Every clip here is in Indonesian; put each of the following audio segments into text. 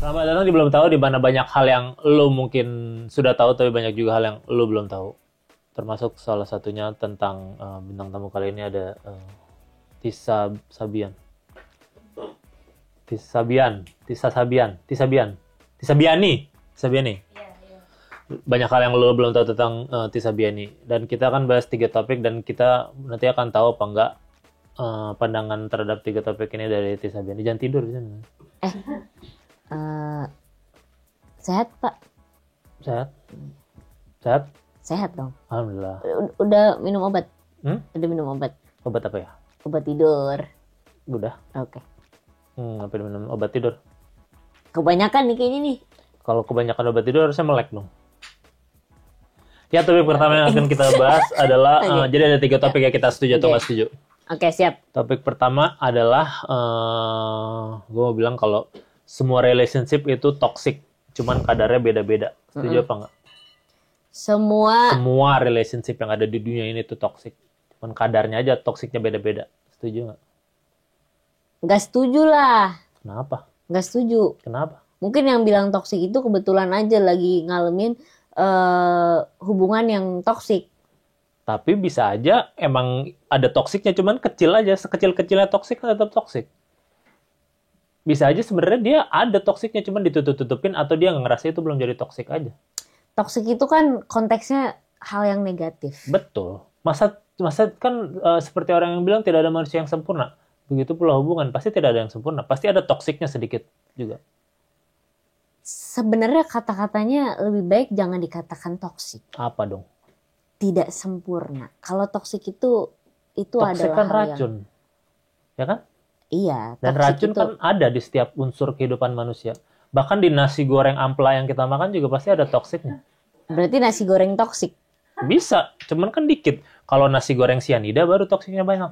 Selamat datang di Belum Tahu, di mana banyak hal yang lo mungkin sudah tahu, tapi banyak juga hal yang lo belum tahu. Termasuk salah satunya tentang bintang tamu kali ini ada Tisa Sabian. Banyak hal yang lo belum tahu tentang Tisa Biani. Dan kita akan bahas 3 topik dan kita nanti akan tahu apa enggak pandangan terhadap 3 topik ini dari Tisa Biani. Jangan tidur di sana. Sehat Pak? Sehat? Sehat dong. Alhamdulillah. Udah minum obat? Udah minum obat. Obat apa ya? Obat tidur. Udah. Oke. Apa minum obat tidur? Kebanyakan nih kayaknya nih. Kalau kebanyakan obat tidur harusnya melek dong. Ya, topik pertama yang akan kita bahas adalah jadi ada 3 topik ya, kita setuju atau nggak setuju. Oke, siap. Topik pertama adalah gue mau bilang kalau semua relationship itu toxic, cuman kadarnya beda-beda. Setuju apa nggak? Semua relationship yang ada di dunia ini tuh toxic, cuman kadarnya aja toksiknya beda-beda. Setuju nggak? Nggak setuju lah. Kenapa? Nggak setuju. Kenapa? Mungkin yang bilang toxic itu kebetulan aja lagi ngalamin hubungan yang toxic. Tapi bisa aja emang ada toksiknya, cuman kecil aja. Sekecil-kecilnya toksik tetap toksik. Bisa aja sebenarnya dia ada toksiknya, cuman ditutup-tutupin atau dia nggak ngerasa itu belum jadi toksik aja. Toxic itu kan konteksnya hal yang negatif. Betul. Masa kan seperti orang yang bilang tidak ada manusia yang sempurna. Begitu pula hubungan, pasti tidak ada yang sempurna. Pasti ada toksiknya sedikit juga. Sebenarnya kata-katanya lebih baik jangan dikatakan toksik. Apa dong? Tidak sempurna. Kalau toksik itu toksik adalah kan racun. Ya kan? Iya. Dan racun itu kan ada di setiap unsur kehidupan manusia. Bahkan di nasi goreng ampla yang kita makan juga pasti ada toksiknya. Berarti nasi goreng toksik? Bisa, cuman kan dikit. Kalau nasi goreng sianida baru toksiknya banyak.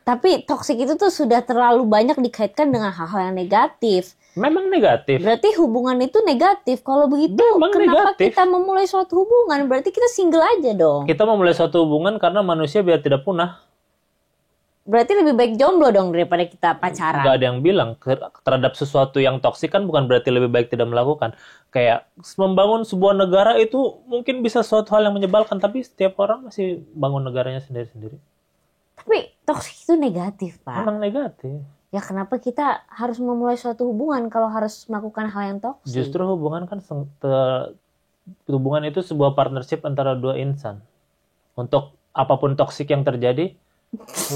Tapi toksik itu tuh sudah terlalu banyak dikaitkan dengan hal-hal yang negatif. Memang negatif. Berarti hubungan itu negatif. Kalau begitu, memang kenapa negatif. kita memulai suatu hubungan? Berarti kita single aja dong. Kita memulai suatu hubungan karena manusia biar tidak punah. Berarti lebih baik jomblo dong daripada kita pacaran. Gak ada yang bilang terhadap sesuatu yang toksik kan bukan berarti lebih baik tidak melakukan. Kayak membangun sebuah negara itu mungkin bisa suatu hal yang menyebalkan, tapi setiap orang masih bangun negaranya sendiri-sendiri. Tapi toksik itu negatif, Pak. Emang negatif. Ya kenapa kita harus memulai suatu hubungan kalau harus melakukan hal yang toksik? Justru hubungan kan hubungan itu sebuah partnership antara 2 insan. Untuk apapun toksik yang terjadi,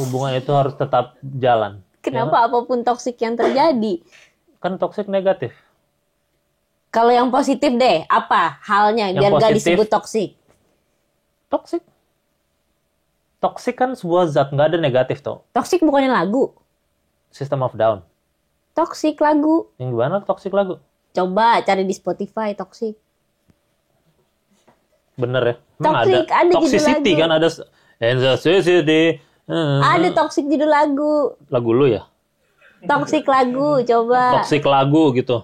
hubungan itu harus tetap jalan. Kenapa ya? Apapun toksik yang terjadi? Kan toksik negatif. Kalau yang positif deh, apa halnya biar gak disebut toksik? Toksik. Toksik kan sebuah zat, nggak ada negatif toh. Toksik bukannya lagu? System of Down. Toksik lagu. Yang gimana toksik lagu? Coba cari di Spotify toksik. Bener ya? Toksik ada Toxicity kan ada. Toxicity. Ada toksik judul lagu. Lagu lu ya? Toksik lagu, coba. Toksik lagu gitu.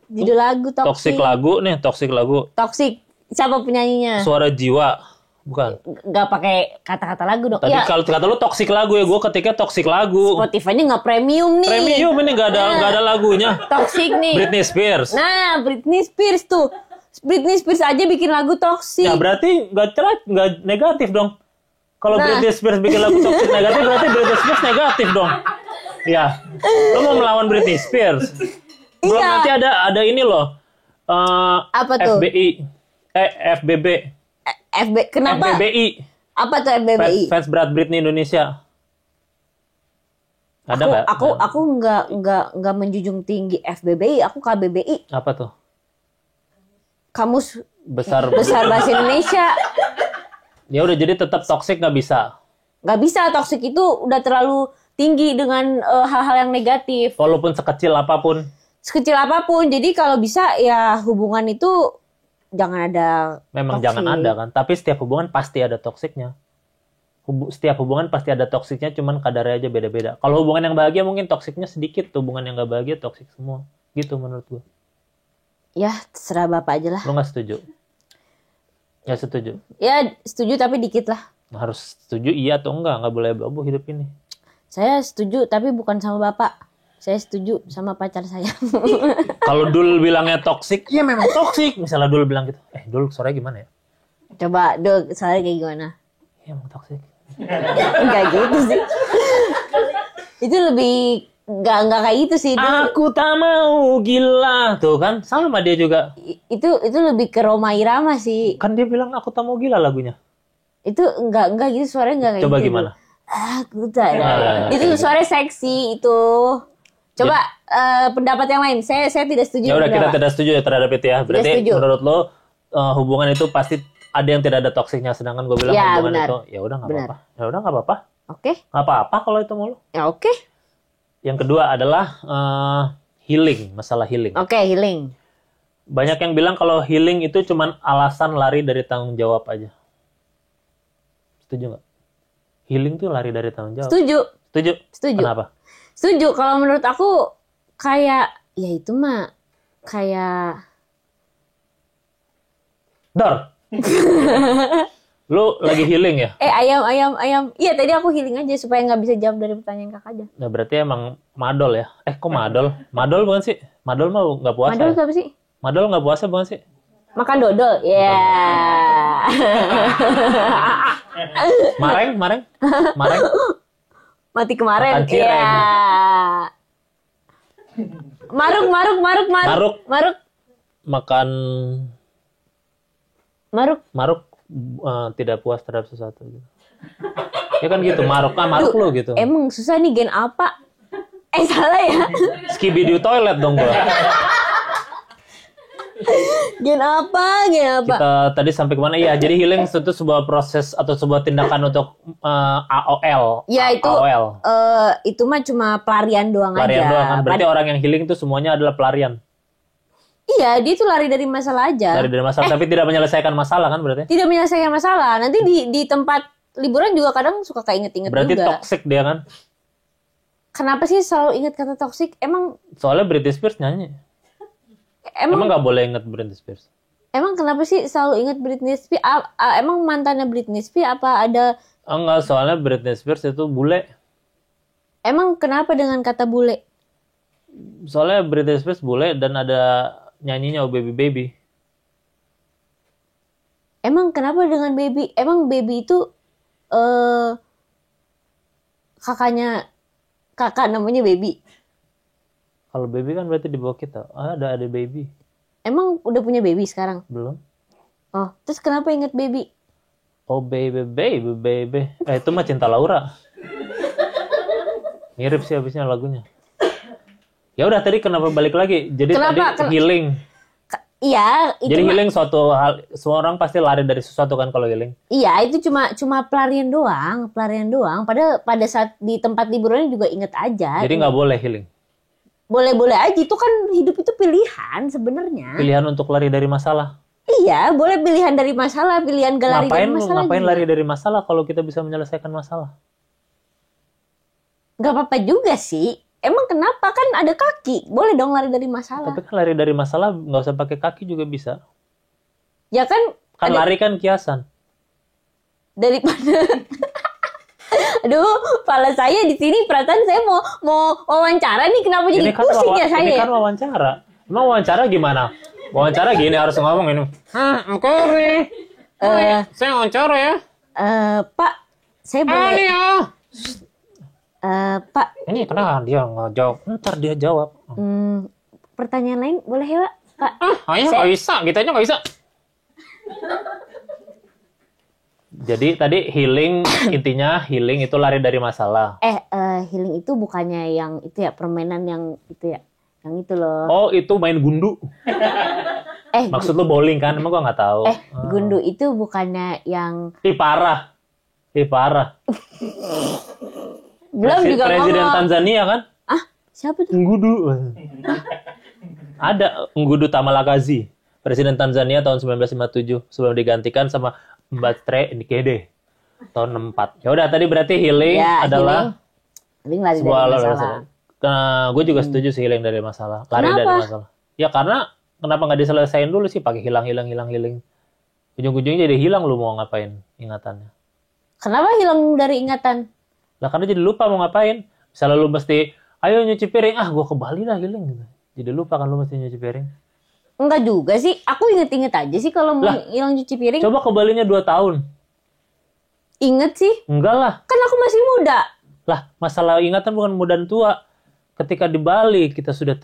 Judul lagu toksik. Toksik lagu nih, toksik lagu. Toksik. Siapa penyanyinya? Suara Jiwa. Bukan. Gak pakai kata-kata lagu dong. Tadi kalau kata lu toksik lagu ya, gue ketiknya toksik lagu. Spotify-nya nggak premium nih. Premium ini nggak ada lagunya. Toksik nih. Britney Spears. Nah, Britney Spears tuh. Britney Spears aja bikin lagu toksik. Ya berarti nggak negatif dong. Kalau Britney Spears bikin lagu toksik negatif, berarti Britney Spears negatif dong. Ya. Lo mau melawan Britney Spears? Belum nanti ada ini loh. Apa tuh? FBB. Kenapa? FBBI. Apa tuh FBBI? Fans Berat Britney Indonesia. Ada nggak? Aku nggak menjunjung tinggi FBBI. Aku KBBI. Apa tuh? Kamus Besar Bahasa Indonesia. Ya udah, jadi tetap toksik nggak bisa. Nggak bisa, toksik itu udah terlalu tinggi dengan hal-hal yang negatif. Walaupun sekecil apapun. Sekecil apapun. Jadi kalau bisa ya hubungan itu jangan ada. Memang toksik. jangan ada kan. Tapi setiap hubungan pasti ada toksiknya. Setiap hubungan pasti ada toksiknya, cuman kadarnya aja beda-beda. Kalau hubungan yang bahagia mungkin toksiknya sedikit. Hubungan yang nggak bahagia toksik semua. Gitu menurut gue. Ya terserah Bapak aja lah. Lo nggak setuju? Ya setuju. Ya setuju tapi dikit lah. Harus setuju iya atau enggak boleh abu-abu hidup ini. Saya setuju tapi bukan sama Bapak. Saya setuju sama pacar saya. Kalau Dul bilangnya toksik, iya memang toksik. Misalnya Dul bilang gitu, Dul suaranya gimana ya? Coba Dul, soalnya kayak gimana? Iya emang toksik. Enggak gitu sih. Itu lebih enggak kayak gitu sih. Aku tak mau gila. Tuh kan sama dia juga. Itu lebih ke Rhoma Irama sih. Kan dia bilang aku tak mau gila lagunya. Itu enggak gitu suaranya enggak kayak Coba gitu. gimana? Aku tak. Itu suaranya seksi itu. Coba pendapat yang lain. Saya tidak setuju. Ya udah kita tidak setuju ya terhadap itu ya. Berarti menurut lo hubungan itu pasti ada yang tidak ada toksiknya, sedangkan gue bilang ya, hubungan benar. itu ya udah nggak apa-apa. Ya udah nggak apa-apa. Oke. Nggak apa-apa kalau itu mulu. Ya oke. Yang kedua adalah healing, masalah healing. Oke, healing. Banyak yang bilang kalau healing itu cuman alasan lari dari tanggung jawab aja. Setuju nggak? Healing tuh lari dari tanggung jawab. Setuju. Setuju. Kenapa? Setuju. Kalau menurut aku kayak ya itu mah kayak Dor. Lu lagi healing ya? ayam. Iya tadi aku healing aja supaya nggak bisa jawab dari pertanyaan kakak aja. Nah berarti emang madol ya? Kok madol? Madol bukan sih? Madol mah nggak puasa. Madol ya? apa sih? Madol nggak puasa bukan sih? Makan dodol, ya. Yeah. Mareng. Mati kemarin, makan cireng. Ya. Maruk. Makan Maruk. Tidak puas terhadap sesuatu. Ya kan gitu, maruk lu gitu. Emang susah nih gen apa? Salah ya? Skibidi toilet dong gua. Gen apa? Kita tadi sampai kemana? Iya, jadi healing itu sebuah proses atau sebuah tindakan untuk AOL. Ya itu AOL. Itu mah cuma pelarian doang Pelarian aja. doang kan. Berarti orang yang healing itu semuanya adalah pelarian. Iya, dia tuh lari dari masalah aja. Lari dari masalah, tapi tidak menyelesaikan masalah kan berarti? Tidak menyelesaikan masalah. Nanti di tempat liburan juga kadang suka keinget-inget juga. Berarti toxic dia kan? Kenapa sih selalu ingat kata toxic? Emang soalnya Britney Spears nyanyi. Emang nggak boleh ingat Britney Spears? Emang kenapa sih selalu ingat Britney Spears? Emang mantannya Britney Spears apa ada? Enggak, soalnya Britney Spears itu bule. Emang kenapa dengan kata bule? Soalnya Britney Spears bule dan ada nyanyinya Oh Baby Baby. Emang kenapa dengan baby? Emang baby itu kakak namanya baby. Kalau baby kan berarti di bawah kita. Ada baby. Emang udah punya baby sekarang? Belum. Oh, terus kenapa ingat baby? Oh baby. Itu mah Cinta Laura. Mirip sih habisnya lagunya. Ya udah tadi kenapa balik lagi? Jadi tadi healing. Iya. Jadi healing suatu hal, semua orang pasti lari dari sesuatu kan kalau healing. Iya, itu cuma pelarian doang. Padahal pada saat di tempat liburan juga inget aja. Jadi nggak boleh healing. Boleh aja, itu kan hidup itu pilihan sebenarnya. Pilihan untuk lari dari masalah. Iya, boleh pilihan dari masalah, pilihan gak lari dari masalah. Ngapain lari dari masalah kalau kita bisa menyelesaikan masalah? Gak apa-apa juga sih. Emang kenapa? Kan ada kaki. Boleh dong lari dari masalah. Tapi kan lari dari masalah nggak usah pakai kaki juga bisa. Ya kan? Kan lari kan kiasan. Daripada... Aduh, kepala saya di sini perasaan saya mau wawancara nih, kenapa jadi pusing ya saya? Ini kan wawancara. Emang wawancara gimana? Wawancara gini harus ngomong ini. Oke. Saya wawancara ya. Pak, saya boleh. Pak. Ini kenapa dia nggak jawab? Ntar dia jawab. Pertanyaan lain boleh ya, Pak? Nggak bisa. Kita aja nggak bisa. Jadi tadi healing, intinya healing itu lari dari masalah. Healing itu bukannya yang itu ya, permainan yang itu ya, yang itu loh. Oh, itu main gundu. Maksud lu bowling kan? Emang gua nggak tahu. Gundu itu bukannya yang... Parah. Belum juga Presiden ngomong. Tanzania kan? Siapa tuh? Nggudu. Ada Nggudu Tamalakazi. Presiden Tanzania tahun 1957 sebelum digantikan sama Mbatre Nikede tahun 64. Ya udah tadi berarti healing adalah healing lari sebuah dari masalah. Karena gue juga setuju sih healing dari masalah. Lari dari masalah. Ya karena kenapa nggak diselesain dulu sih pakai hilang. Ujung-ujungnya jadi hilang lu mau ngapain ingatannya. Kenapa hilang dari ingatan? Lah karena jadi lupa mau ngapain. Misalnya lu mesti Ayo nyuci piring. Ah, gua ke Bali dah healing gitu. Jadi lupa kan lu mesti nyuci piring. Enggak juga sih. Aku inget-inget aja sih kalau mau hilang cuci piring. Coba ke Balinya 2 tahun. Inget sih. Enggak lah. Kan aku masih muda. Lah, masalah ingatan bukan muda dan tua. Ketika di Bali kita sudah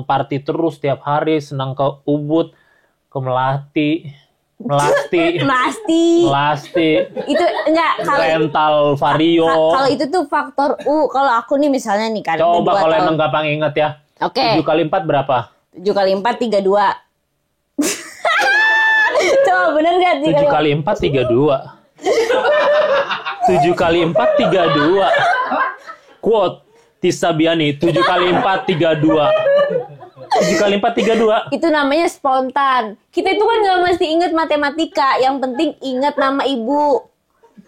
party terus tiap hari, senang ke Ubud, ke Melasti. Itu enggak kalau rental Vario. Kalau itu tuh faktor U. Kalau aku nih misalnya nih kan. Coba kalau emang gampang inget ya. Oke. 7 kali 4 berapa? 7 kali 4 32. Coba bener gak? 7 kali 4 32. 7 kali 4 32. Quote Tisa Biani, 7 kali 4 32. 7 kali 4 32. Itu namanya spontan. Kita itu kan gak mesti inget matematika. Yang penting inget nama ibu.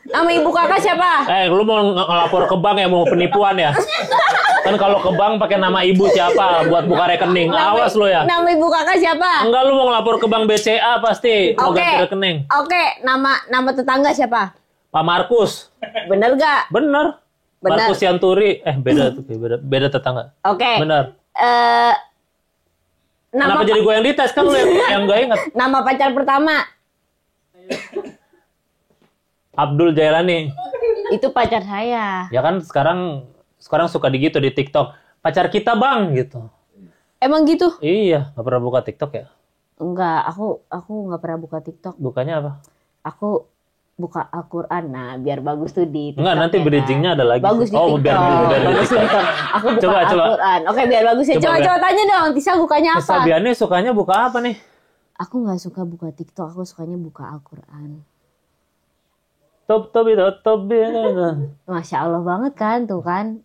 Nama ibu kakak siapa? Lu mau ngelapor ke bank ya, mau penipuan ya? Kan kalau ke bank pakai nama ibu siapa buat buka rekening. Awas lo ya. Nama ibu kakak siapa? Enggak, lu mau ngelapor ke bank BCA pasti mau ganti rekening. Oke, nama tetangga siapa? Pak Markus. Bener gak? Bener. Markus Yanturi. Beda tuh, beda tetangga. Oke. Bener. Nama kenapa jadi gue yang dites, kan lu yang gak inget? Nama pacar pertama? Abdul Jailani. Itu pacar saya. Ya kan sekarang suka gitu di TikTok. Pacar kita bang gitu. Emang gitu? Iya, gak pernah buka TikTok ya? Enggak, aku gak pernah buka TikTok. Bukanya apa? Aku buka Al-Quran. Nah, biar bagus tuh di TikTok. Enggak, nanti bridgingnya ada lagi. Bagus di TikTok. biar bagus di TikTok. Aku buka Al-Quran. Oke, biar bagus ya. Coba tanya dong, Tisa bukanya apa? Tisa Biani sukanya buka apa nih? Aku gak suka buka TikTok, aku sukanya buka Al-Quran. Top. Masya Allah banget kan, tuh kan.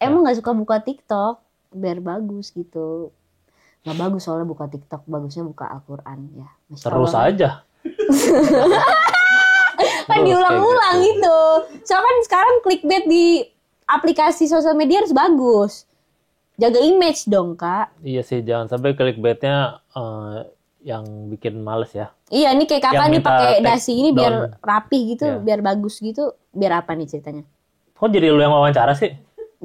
Emang gak suka buka TikTok, biar bagus gitu. Gak bagus soalnya buka TikTok, bagusnya buka Al-Quran ya. Masya Terus Allah. aja. Kan diulang-ulang gitu. Soalnya kan sekarang clickbait di aplikasi sosial media harus bagus. Jaga image dong, Kak. Iya sih, jangan sampai clickbaitnya yang bikin males ya. Iya, nih kayak kakak nih pakai dasi ini down. biar rapih gitu, Iya. biar bagus gitu. Biar apa nih ceritanya? Kok jadi lu yang wawancara sih?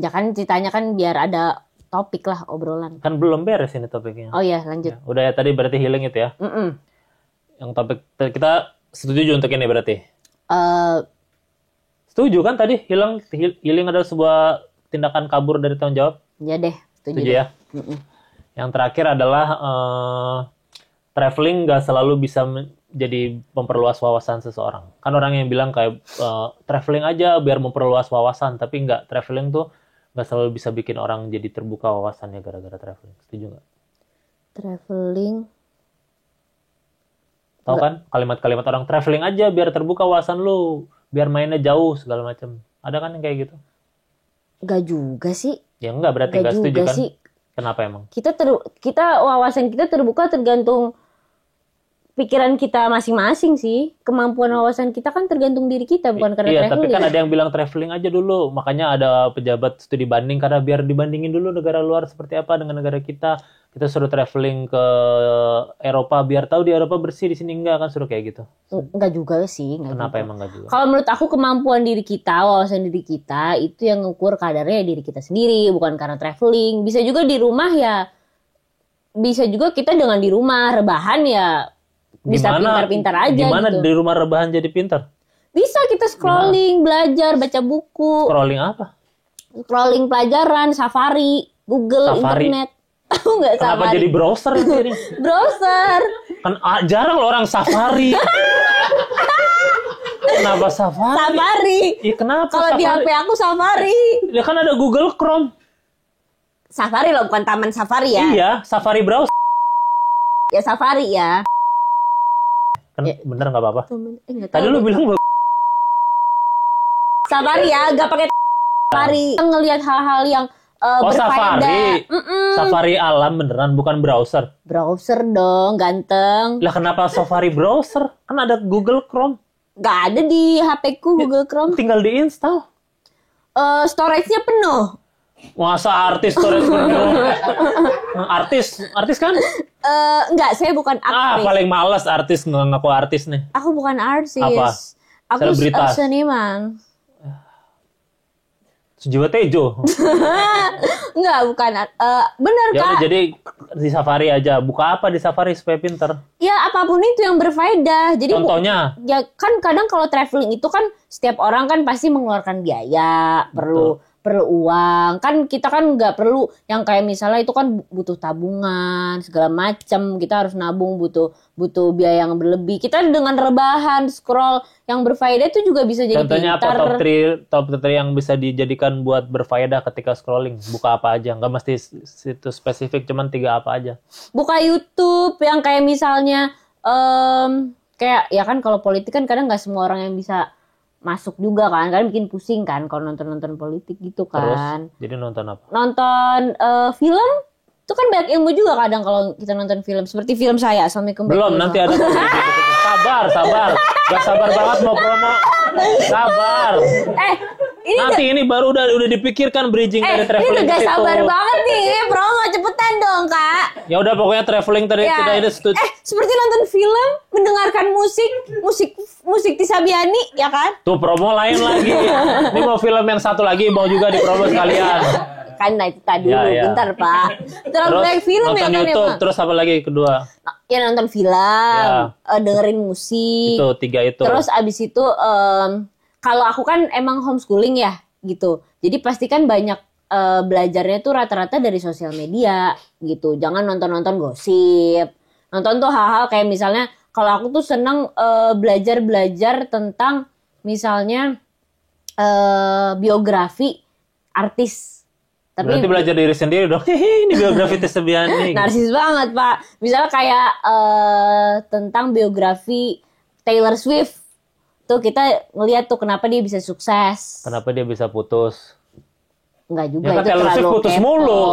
Ya kan ceritanya kan biar ada topik lah, obrolan. Kan belum beres ini topiknya. Oh iya, lanjut. Ya, udah ya, tadi berarti healing itu ya. Yang topik kita setuju untuk ini berarti. Setuju kan tadi healing adalah sebuah tindakan kabur dari tanggung jawab? Ya deh, Setuju ya. Yang terakhir adalah traveling gak selalu bisa jadi memperluas wawasan seseorang. Kan orang yang bilang kayak traveling aja biar memperluas wawasan, tapi enggak, traveling tuh gak selalu bisa bikin orang jadi terbuka wawasannya gara-gara traveling. Setuju nggak? Traveling. Tahu kan kalimat-kalimat orang traveling aja biar terbuka wawasan lu, biar mainnya jauh segala macam. Ada kan yang kayak gitu? Gak juga sih. Ya enggak, berarti enggak setuju kan? Sih. Kenapa emang? Kita wawasan kita terbuka tergantung pikiran kita masing-masing sih. Kemampuan wawasan kita kan tergantung diri kita, bukan karena iya, traveling. Tapi kan ada yang bilang traveling aja dulu. Makanya ada pejabat studi banding karena biar dibandingin dulu negara luar seperti apa dengan negara kita. Kita suruh traveling ke Eropa biar tahu di Eropa bersih, di sini enggak, kan suruh kayak gitu. Enggak juga sih. Kenapa emang enggak juga? Kalau menurut aku kemampuan diri kita, wawasan diri kita itu yang ngukur kadarnya diri kita sendiri, bukan karena traveling. Bisa juga di rumah ya. Bisa juga kita dengan di rumah rebahan ya bisa pintar-pintar aja. Gimana gitu. di rumah rebahan jadi pintar? Bisa kita scrolling, belajar, baca buku. Scrolling apa? Scrolling pelajaran, Safari, Google, Safari. internet. Tahu nggak Kenapa Safari? jadi browser ini? Browser. Kan jarang loh orang Safari. Kenapa Safari? Safari. Iya, kenapa Kalau di Safari? HP aku Safari. Ya kan ada Google Chrome. Safari loh, bukan Taman Safari ya. Iya, Safari browser. Ya Safari ya. Kan Ya. bener nggak apa-apa. Nggak Tadi tahu. lu bilang Safari ya, nggak pakai Safari. Ngelihat hal-hal yang berfaedah. Safari. Safari alam beneran, bukan browser. Browser dong, ganteng. Lah kenapa Safari browser? Kan ada Google Chrome. Nggak ada di HP ku Google Chrome. Tinggal diinstal. Storage-nya penuh. Masa artis storage penuh? Artis kan? Enggak, saya bukan aktris. Paling males artis, ngaku artis nih. Aku bukan artis. Apa? Aku Selebritas. seniman. Sujiwo Tejo. Enggak, bukan. Bener Ya Kak. udah, jadi di Safari aja. Buka apa di Safari supaya pinter? Ya apapun itu yang berfaedah. Jadi Contohnya? ya kan kadang kalau traveling itu kan setiap orang kan pasti mengeluarkan biaya, perlu uang. Kan kita kan nggak perlu yang kayak misalnya itu kan butuh tabungan segala macam. Kita harus nabung, butuh biaya yang berlebih. Kita dengan rebahan scroll yang berfaedah itu juga bisa jadi Contohnya pintar. apa top 3 yang bisa dijadikan buat berfaedah ketika scrolling? Buka apa aja? Nggak mesti situ spesifik, cuman 3 apa aja. Buka YouTube yang kayak misalnya kayak ya kan kalau politik kan kadang nggak semua orang yang bisa masuk juga kan, kadang bikin pusing kan kalau nonton politik gitu kan. Terus, jadi nonton apa? Nonton film itu kan banyak ilmu juga kadang kalau kita nonton film seperti film saya Assalamualaikum. Belum, nanti ada. Sabar. Gak sabar banget mau promo. Sabar. Ini baru udah dipikirkan bridging dari traveling ini udah ke situ. sabar banget nih, promo cepetan dong Kak. Ya udah pokoknya traveling tadi Ya. kita ini Seperti nonton film, mendengarkan musik Tisabiani ya kan? tuh promo lain lagi. Ini mau film yang satu lagi mau juga dipromo sekalian. Kan nah itu tadi dulu, Ya. bentar Pak. Terlalu banyak film ya nonton kan YouTube, emang. terus apa lagi kedua? Ya nonton film, dengerin musik. Itu 3 itu. Terus abis itu kalau aku kan emang homeschooling ya gitu. Jadi pasti kan banyak belajarnya tuh rata-rata dari sosial media gitu. Jangan nonton gosip. Nonton tuh hal-hal kayak misalnya kalau aku tuh seneng belajar tentang misalnya biografi artis. Berarti belajar diri sendiri dong. Ini biografi Tisabiani. Narsis banget Pak. Misalnya kayak tentang biografi Taylor Swift. Tuh kita ngeliat tuh kenapa dia bisa sukses. Kenapa dia bisa putus? Enggak juga Ya kan itu Taylor Swift terlalu putus kepo. mulu.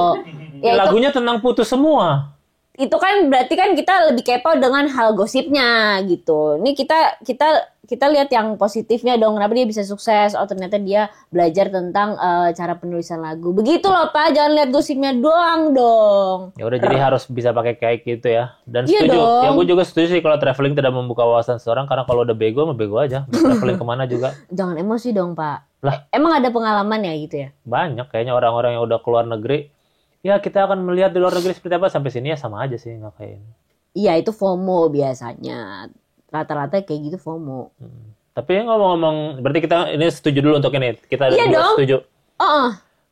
Ya, Lagunya tentang putus semua. itu kan berarti kan kita lebih kepo dengan hal gosipnya gitu. Ini kita lihat yang positifnya dong. Kenapa dia bisa sukses? Oh ternyata dia belajar tentang cara penulisan lagu. Begitu loh Pak. Jangan lihat gosipnya doang dong. Ya udah, jadi harus bisa pakai kayak gitu ya. Dan Iya setuju. dong. Ya gue juga setuju sih kalau traveling tidak membuka wawasan seseorang, karena kalau udah bego mah bego aja. Mau traveling kemana juga. Jangan emosi dong Pak. Lah. Emang ada pengalaman ya gitu ya? Banyak kayaknya orang-orang yang udah keluar negeri. Ya kita akan melihat di luar negeri seperti apa, sampai sini ya sama aja sih, nggak kayak ini. Iya itu FOMO biasanya. Rata-rata kayak gitu FOMO. Tapi ngomong-ngomong, berarti kita ini setuju dulu untuk ini. Kita Iya berdua dong. setuju.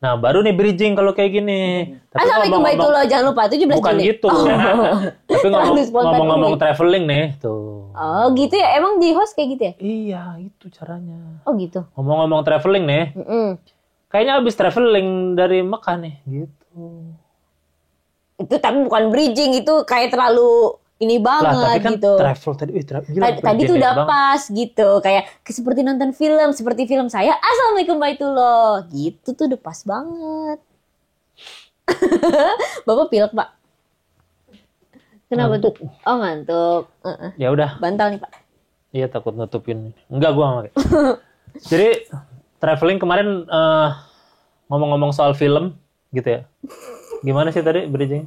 Nah baru nih bridging kalau kayak gini. Tapi Assalamualaikum Baitullah, jangan lupa 17 bukan Juli. gitu. Tapi Terlalu spontan ngomong-ngomong ini. traveling nih tuh. Oh gitu ya, emang di host kayak gitu ya? Iya itu caranya. Oh gitu. Ngomong-ngomong traveling nih, kayaknya abis traveling dari Mekah nih gitu. Itu tapi bukan bridging, itu kayak terlalu ini banget Lah tapi kan gitu. travel tadi, gila, Tadi tuh udah pas gitu, kayak seperti nonton film, seperti film saya. Assalamualaikum Baitullah, gitu tuh udah pas banget. Bapak pilek Pak. Kenapa tuh? Oh ngantuk. Ya udah. Bantal nih Pak. Iya takut nutupin. Enggak gua nggak. Jadi traveling kemarin ngomong-ngomong soal film gitu ya. Gimana sih tadi bridging?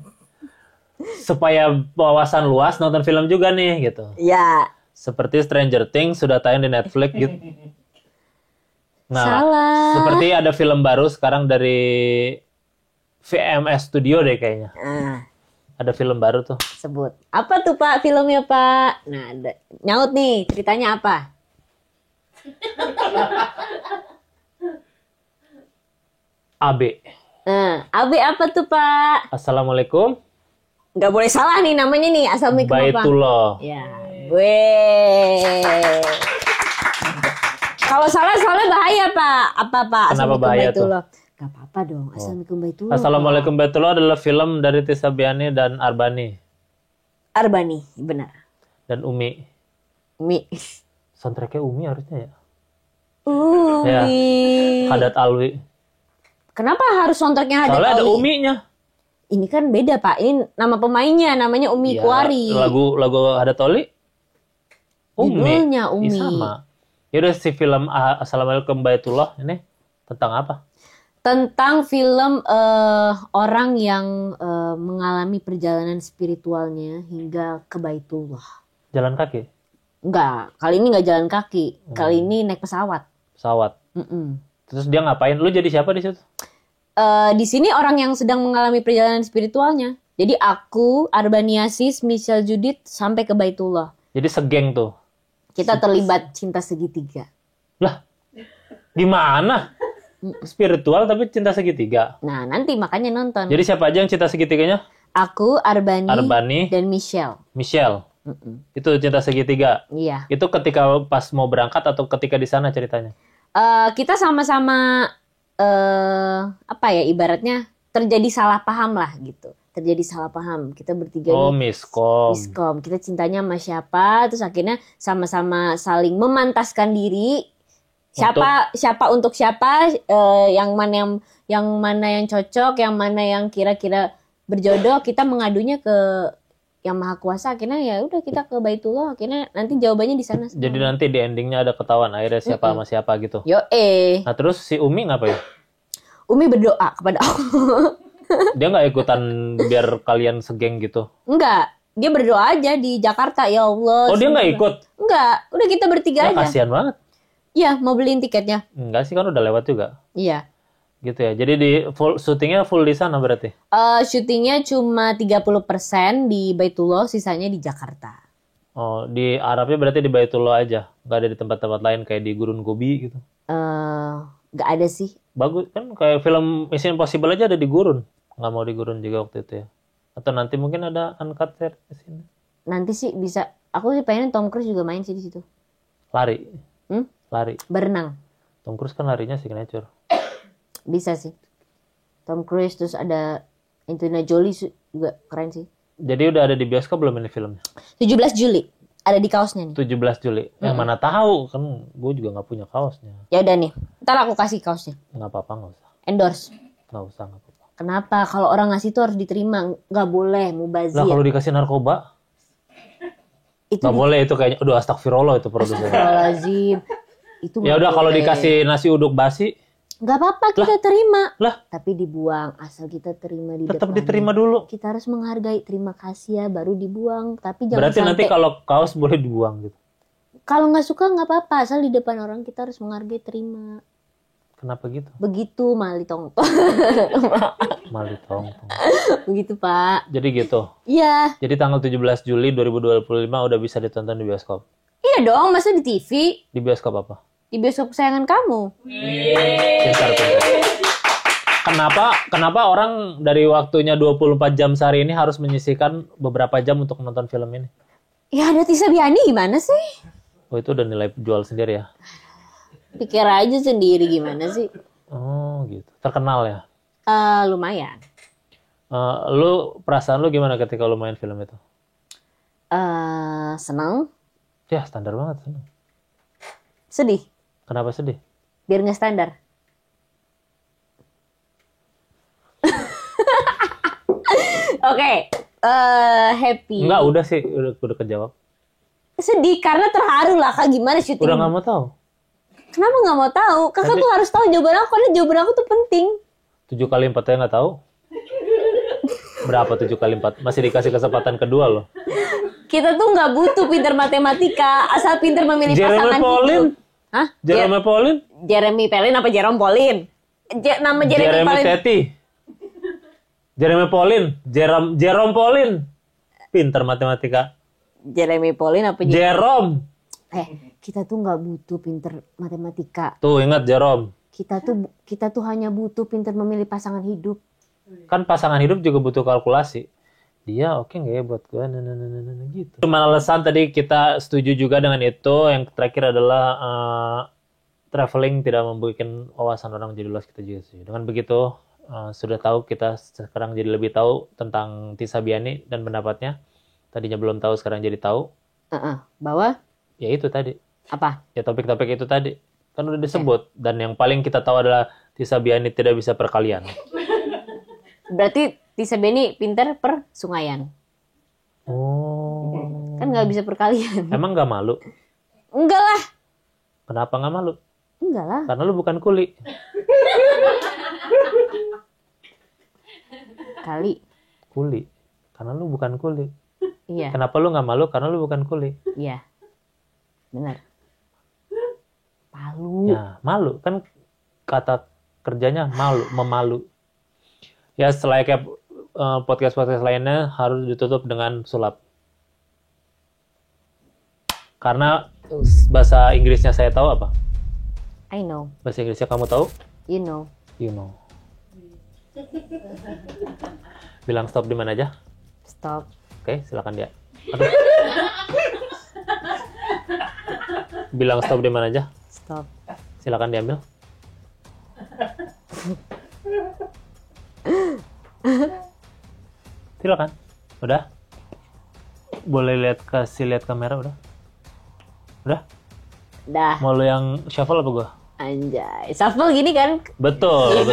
Supaya wawasan luas nonton film juga nih gitu. Iya. Seperti Stranger Things sudah tayang di Netflix gitu. Nah, Salah. seperti ada film baru sekarang dari VMS Studio deh kayaknya. Ada film baru tuh. Sebut. Apa tuh Pak filmnya Pak? Nah, nyaut nih, ceritanya apa? AB. AB apa tuh Pak? Assalamualaikum. Nggak boleh salah nih namanya nih. Assalamualaikum apa? Baitullah. Ya, Kalau salah soalnya bahaya Pak. Apa Pak? Kenapa bahaya tuh? Gak apa-apa dong. Assalamualaikum Baitullah. Assalamualaikum Baitullah adalah film dari Tisabiani dan Arbani. Arbani, benar. Dan Umi. Umi. Soundtracknya Umi harusnya ya. Umi. Ya. Hadat Alwi. Kenapa harus soundtracknya Hadat Soalnya ada Alwi? Uminya. Ini kan beda Pak. Ini nama pemainnya, namanya Umi Ya, Kuari. lagu Hadat Alwi. Umi. Judulnya Umi. Ya, sama. Yaudah si film Assalamualaikum Baitullah ini tentang apa? Tentang film orang yang mengalami perjalanan spiritualnya hingga ke Baitullah. Jalan kaki? Enggak, kali ini enggak jalan kaki. Kali ini naik pesawat. Pesawat. Terus dia ngapain? Lu jadi siapa di situ? Di sini orang yang sedang mengalami perjalanan spiritualnya. Jadi aku, Arbaniasis, Michelle Judith sampai ke Baitullah. Jadi segeng tuh. Kita terlibat cinta segitiga. Lah, gimana? Spiritual tapi cinta segitiga. Nah, nanti makanya nonton. Jadi siapa aja yang cinta segitiganya? Aku, Arbani, dan Michelle. Michelle. Itu cinta segitiga. Iya. Itu ketika pas mau berangkat atau ketika di sana ceritanya? Kita sama-sama apa ya ibaratnya terjadi salah paham lah gitu. Terjadi salah paham. Kita bertiga Oh, nih miskom. Kita cintanya sama siapa, terus akhirnya sama-sama saling memantaskan diri. Siapa untuk siapa, yang mana yang cocok, yang mana yang kira-kira berjodoh, kita mengadunya ke yang Maha Kuasa. Akhirnya ya udah kita ke Baitullah, akhirnya nanti jawabannya di sana. Jadi nanti di endingnya ada ketahuan akhirnya siapa sama siapa gitu. Nah terus si Umi ngapain? Umi berdoa kepada Allah. Dia nggak ikutan biar kalian segeng gitu? Enggak, dia berdoa aja di Jakarta, ya Allah. Oh, dia nggak ikut? Enggak, udah kita bertiga aja. Kasihan banget. Iya, mau beliin tiketnya. Enggak sih, kan udah lewat juga. Iya. Gitu ya. Jadi di syutingnya full di sana berarti? Syutingnya cuma 30% di Baitullah, sisanya di Jakarta. Oh, di Arabnya berarti di Baitullah aja? Nggak ada di tempat-tempat lain kayak di Gurun Gobi gitu? Nggak ada sih. Bagus kan, kayak film Mission Impossible aja ada di Gurun. Nggak mau di Gurun juga waktu itu ya? Atau nanti mungkin ada uncut versi sini? Nanti sih bisa. Aku sih pengen Tom Cruise juga main sih di situ. Lari? Lari? Berenang. Tom Cruise kan larinya signature. Bisa sih. Tom Cruise, terus ada Angelina Jolie juga keren sih. Jadi udah ada di bioskop belum ini filmnya? 17 Juli. Ada di kaosnya nih. 17 Juli. Yang mana tahu kan gue juga nggak punya kaosnya. Ya udah nih. Ntar aku kasih kaosnya. Nggak apa-apa, nggak usah. Endorse. Nggak usah, nggak apa-apa. Kenapa? Kalau orang ngasih tuh harus diterima. Nggak boleh mubazir. Lah kalau dikasih narkoba? Itu nggak boleh, itu kayaknya. Udah astagfirullah itu produsernya. Astagfirullahaladzim. Itu ya udah kalau dikasih nasi uduk basi. Nggak apa-apa, kita terima. Lah. Tapi dibuang. Asal kita terima di tetap depan. Diterima dulu. Kita harus menghargai. Terima kasih ya, baru dibuang. Tapi jangan berarti sampai... nanti kalau kaos boleh dibuang gitu? Kalau nggak suka nggak apa-apa. Asal di depan orang kita harus menghargai, terima. Kenapa gitu? Begitu, Mali Tong. Mali Tong. Begitu, Pak. Jadi gitu? Iya. Jadi tanggal 17 Juli 2025 udah bisa ditonton di bioskop? Iya dong, masa di TV? Di bioskop apa? Di bioskop kesayangan kamu. Pintar. Kenapa orang dari waktunya 24 jam sehari ini harus menyisihkan beberapa jam untuk menonton film ini? Ya ada Tisa Biani, gimana sih? Oh, itu udah nilai jual sendiri ya? Pikir aja sendiri gimana sih? Oh gitu. Terkenal ya? Lumayan. Lu perasaan lu gimana ketika lu main film itu? Senang. Ya standar banget, senang. Sedih. Kenapa sedih? Biar nggak standar. Oke. Happy. Enggak, udah sih, udah kejawab. Sedih karena terharu lah, Kak. Gimana syuting? Udah nggak mau tahu. Kenapa nggak mau tahu? Kakak tuh harus tahu jawaban aku, karena jawaban aku tuh penting. 7 kali 4 aja nggak tahu? Berapa 7 kali 4? Masih dikasih kesempatan kedua loh. Kita tuh nggak butuh pinter matematika, asal pinter memilih pasangan hidup. Hah? Jeremy Pauline? Jeremy Pauline apa Jerome Pauline? Nama Jeremy Pauline. Teti. Jeremy Pauline. Jerome Pauline. Pinter matematika. Jeremy Pauline apa Jerome? Kita tuh nggak butuh pinter matematika. Tuh ingat Jerome. Kita tuh hanya butuh pinter memilih pasangan hidup. Kan pasangan hidup juga butuh kalkulasi. Dia oke nggak ya buat gue? Gitu. Cuma alasan tadi kita setuju juga dengan itu. Yang terakhir adalah traveling tidak membuat wawasan orang jadi luas, kita juga sih. Dengan begitu sudah tahu, kita sekarang jadi lebih tahu tentang Tisa Biani dan pendapatnya. Tadinya belum tahu, sekarang jadi tahu. Bahwa? Ya itu tadi. Apa? Ya topik-topik itu tadi. Kan udah disebut. Dan yang paling kita tahu adalah Tisa Biani tidak bisa perkalian. Berarti Tisa Biani pinter persungaian. Oh. Kan nggak bisa perkalian. Emang nggak malu? Enggak lah. Kenapa nggak malu? Enggak lah. Karena lu bukan kuli. Kuli. Karena lu bukan kuli. Iya. Kenapa lu nggak malu? Karena lu bukan kuli. Iya. Benar. Malu. Ya, malu. Kan kata kerjanya memalu. Ya selayaknya podcast-podcast lainnya harus ditutup dengan sulap. Karena bahasa Inggrisnya saya tahu apa? I know. Bahasa Inggrisnya kamu tahu? You know. You know. Bilang stop di mana aja? Stop. Oke, silakan dia. Aduh. Bilang stop di mana aja? Stop. Silakan diambil. Silakan. Udah? Boleh kasih lihat kamera udah? Udah? Dah. Mau lu yang shuffle apa gua? Anjay. Shuffle gini kan? Betul.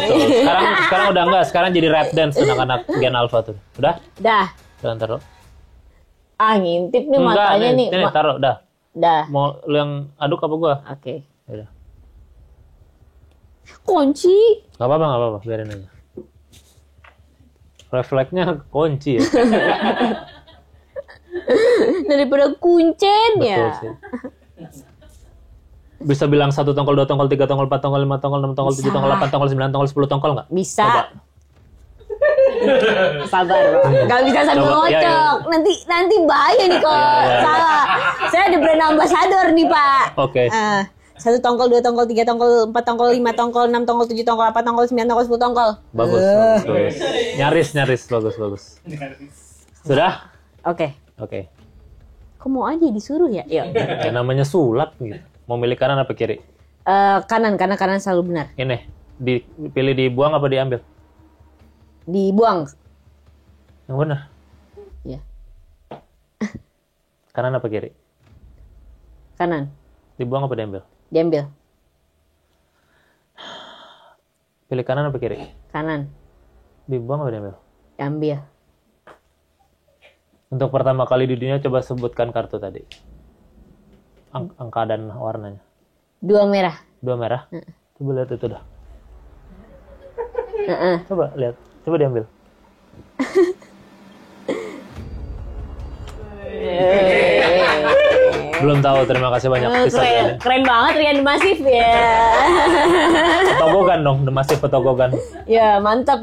Sekarang udah enggak. Sekarang jadi rap dance anak-anak Gen Alpha tuh. Udah? Dah. Jangan taruh. Ngintip nih Enggak, matanya nih. Ini taruh, dah. Dah. Mau lu yang aduk apa gua? Oke. Udah. Kunci. Gak apa-apa, biarin aja. Refleksnya kunci ya. Daripada kuncen Betul ya. sih. Bisa bilang 1 tongkol, 2 tongkol, 3 tongkol, 4 tongkol, 5 tongkol, 6 tongkol, 7 tongkol, 8 tongkol, 9 tongkol, 10 tongkol nggak? Bisa. Coba. Sabar, Bang. Gak bisa sambil Coba, ngocok. iya. Nanti bahaya nih kalau Iya. salah. Saya ada brand ambassador nih, Pak. Oke. 1 tongkol, 2 tongkol, 3 tongkol, 4 tongkol, 5 tongkol, 6 tongkol, 7 tongkol, 8 tongkol, 9 tongkol, 10 tongkol. Bagus. Nyaris, bagus. Sudah? Oke. Oke. Kok mau aja disuruh ya? Yuk. Ya, namanya sulap gitu. Mau milih kanan apa kiri? Kanan, karena kanan selalu benar. Ini, dipilih dibuang apa diambil? Dibuang. Yang benar. Ya. Kanan apa kiri? Kanan. Dibuang apa diambil? Diambil. Pilih kanan apa kiri? Kanan. Dibuang apa diambil? Ambil. Untuk pertama kali di dunia coba sebutkan kartu tadi. Angka dan warnanya. 2 merah. 2 merah. Coba lihat itu dah. Heeh. Coba lihat. Coba diambil. Belum tahu. Terima kasih banyak. Keren banget Rian Masif ya. Togogan dong. The Massive Togogan. Ya, mantap.